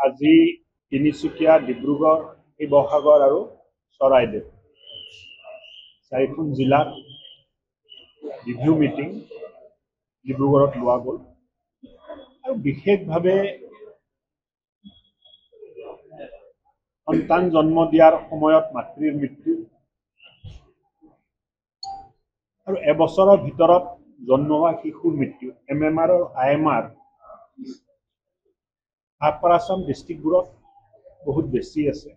আজি তিনিচুকীয়া, ডিব্ৰুগড়, শিৱসাগৰ আৰু চৰাইদেউ 4খন জিলাত ৰিভিউ মিটিং ডিব্ৰুগড়ত লোৱা গ'ল আৰু বিশেষভাৱে সন্তান জন্ম দিয়াৰ সময়ত মাতৃৰ মৃত্যু আৰু এবছৰৰ ভিতৰত জন্ম হোৱা শিশুৰ মৃত্যু MMR আৰু IMR আপাৰ আছাম ডিষ্ট্ৰিক্টবোৰত বহুত বেছি আছে,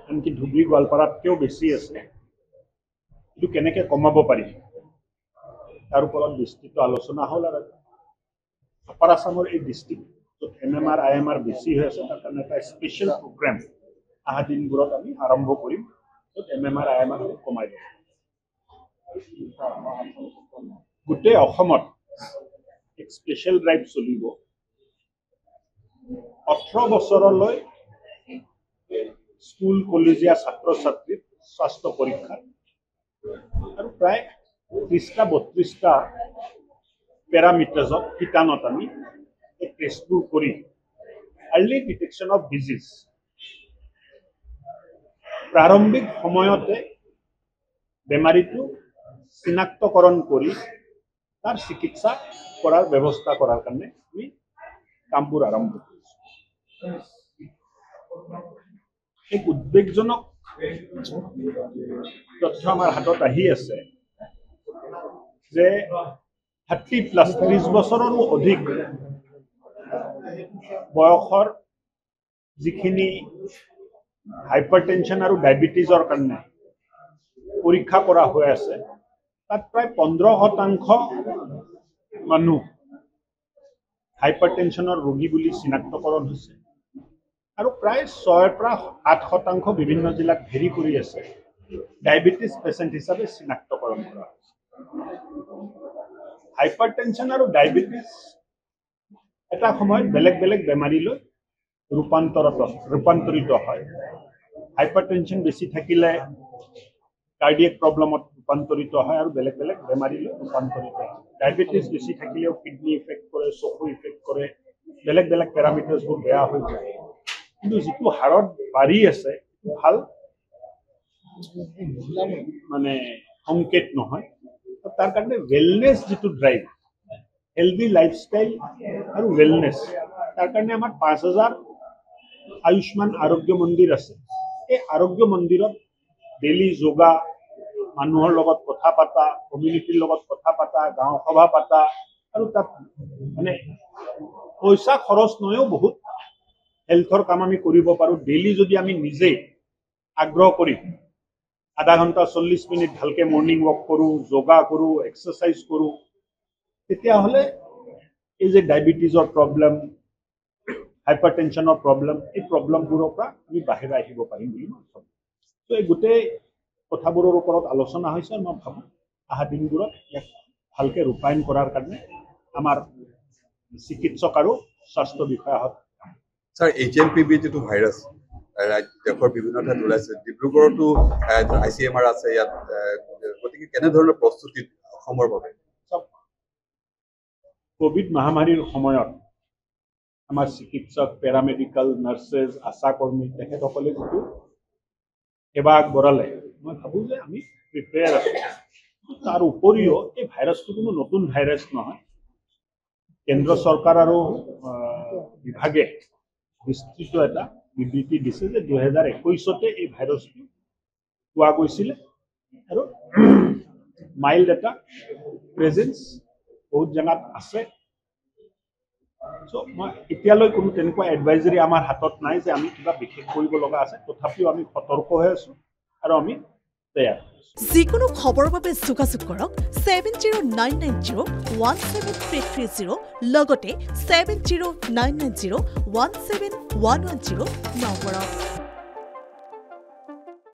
আনকি ধুবুৰী গোৱালপাৰাতকৈও বেছি আছে। কিন্তু কেনেকৈ কমাব পাৰি তাৰ ওপৰত বিস্তৃত আলোচনা হ'ল আৰু আপাৰ আছামৰ এই ডিষ্ট্ৰিক্ট য'ত MMR IMR বেছি হৈ আছে তাৰ কাৰণে এটা স্পেচিয়েল প্ৰগ্ৰেম অহা দিনবোৰত আমি আৰম্ভ কৰিম য'ত MMR IMR কমাই দিব। গোটেই অসমত এক স্পেচিয়েল ড্ৰাইভ চলিব 18 বছৰলৈ স্কুল কলেজীয়া ছাত্ৰ ছাত্ৰীৰ স্বাস্থ্য পৰীক্ষা আৰু প্ৰায় 30-32টা পেৰামিটাৰ্ছত শিতানত আমি এই টেষ্টবোৰ কৰি আৰ্লি ডিটেকশ্যন অফ ডিজিজ প্ৰাৰম্ভিক সময়তে বেমাৰীটো চিনাক্তকৰণ কৰি তাৰ চিকিৎসা কৰাৰ ব্যৱস্থা কৰাৰ কাৰণে আমি কামবোৰ আৰম্ভ কৰিছোঁ। এক উদ্বেগজনক তথ্য আমাৰ হাতত আহি আছে যে 30 বছৰৰো অধিক বয়সৰ যিখিনি হাইপাৰটেনশ্যন আৰু ডায়েবেটিছৰ কাৰণে পৰীক্ষা কৰা হৈ আছে তাত প্ৰায় 15% মানুহ হাইপাৰটেনশ্যনৰ ৰোগী বুলি চিনাক্তকৰণ হৈছে আৰু প্ৰায় 6-7% বিভিন্ন জিলাত ভেৰি কৰি আছে ডায়েবেটিছ পেচেণ্ট হিচাপে চিনাক্তকৰণ কৰা হৈছে। হাইপাৰটেনশ্যন আৰু ডায়েবেটিছ এটা সময়ত বেলেগ বেলেগ বেমাৰীলৈ ৰূপান্তৰিত হয়। হাইপাৰটেনশ্যন বেছি থাকিলে কাৰ্ডিয়েক প্ৰব্লেমত ৰূপান্তৰিত হয় আৰু বেলেগ বেলেগ বেমাৰীলৈ ৰূপান্তৰিত হয়। ডায়েবেটিছ বেছি থাকিলেও কিডনি ইফেক্ট কৰে, চকু ইফেক্ট কৰে, বেলেগ বেলেগ পেৰামিটাৰ্ছবোৰ বেয়া হৈ যায়। কিন্তু যিটো হাৰত বাঢ়ি আছে ভাল মানে সংকেত নহয়। তাৰ কাৰণে ৱেলনেছ যিটো ড্ৰাইভ, হেল্ডি লাইফষ্টাইল আৰু ৱেলনেছ, তাৰ কাৰণে আমাৰ 5000 আয়ুষ্মান আৰোগ্য মন্দিৰ আছে। এই আৰোগ্য মন্দিৰত ডেইলি যোগা, মানুহৰ লগত কথা পতা, কমিউনিটিৰ লগত কথা পতা, গাঁও সভা পতা আৰু তাত মানে পইচা খৰচ নহয়ও বহুত হেল্থৰ কাম আমি কৰিব পাৰোঁ। ডেইলি যদি আমি নিজে আগ্ৰহ কৰি আধা ঘণ্টা 40 মিনিট ভালকৈ মৰ্ণিং ৱাক কৰোঁ, যোগা কৰোঁ, এক্সাৰচাইজ কৰোঁ, তেতিয়াহ'লে এই যে ডায়েবেটিছৰ প্ৰব্লেম, হাইপাৰটেনশ্যনৰ প্ৰব্লেম, এই প্ৰব্লেমবোৰৰ পৰা আমি বাহিৰ আহিব পাৰিম বুলি মই ভাবোঁ। ত' এই গোটেই কথাবোৰৰ ওপৰত আলোচনা হৈছে। মই ভাবোঁ অহা দিনবোৰত ইয়াক ভালকৈ ৰূপায়ণ কৰাৰ কাৰণে আমাৰ চিকিৎসক আৰু স্বাস্থ্য বিষয়াহঁত ছাৰ HMPV যিটো ভাইৰাছ দেশৰ বিভিন্ন ঠাইত ওলাইছে, ডিব্ৰুগড়তো ICMR আছে ইয়াত, গতিকে কেনেধৰণৰ প্ৰস্তুতি অসমৰ বাবে? কোভিড মহামাৰীৰ সময়ত আমাৰ চিকিৎসক, পেৰামেডিকেল, নাৰ্ছেছ, আশা কৰ্মী তেখেতসকলে যিটো সেৱা আগবঢ়ালে, মই ভাবোঁ যে আমি প্ৰিপেয়াৰ আছোঁ। তাৰ উপৰিও এই ভাইৰাছটো কোনো নতুন ভাইৰাছ নহয়। কেন্দ্ৰ চৰকাৰ আৰু বিভাগে বিস্তৃত এটা বিবৃতি দিছে যে 2021 এই ভাইৰাছটো পোৱা গৈছিলে আৰু মাইল্ড এটা প্ৰেজেঞ্চ বহুত জেগাত আছে। চ' মই এতিয়ালৈ কোনো তেনেকুৱা এডভাইজাৰী আমাৰ হাতত নাই যে আমি কিবা বিশেষ কৰিব লগা আছে। তথাপিও আমি সতৰ্ক হৈ আছোঁ আৰু আমি তৈয়াৰ। যিকোনো খবৰৰ বাবে যোগাযোগ কৰক 7099017330 লগতে 7099017110 নম্বৰত।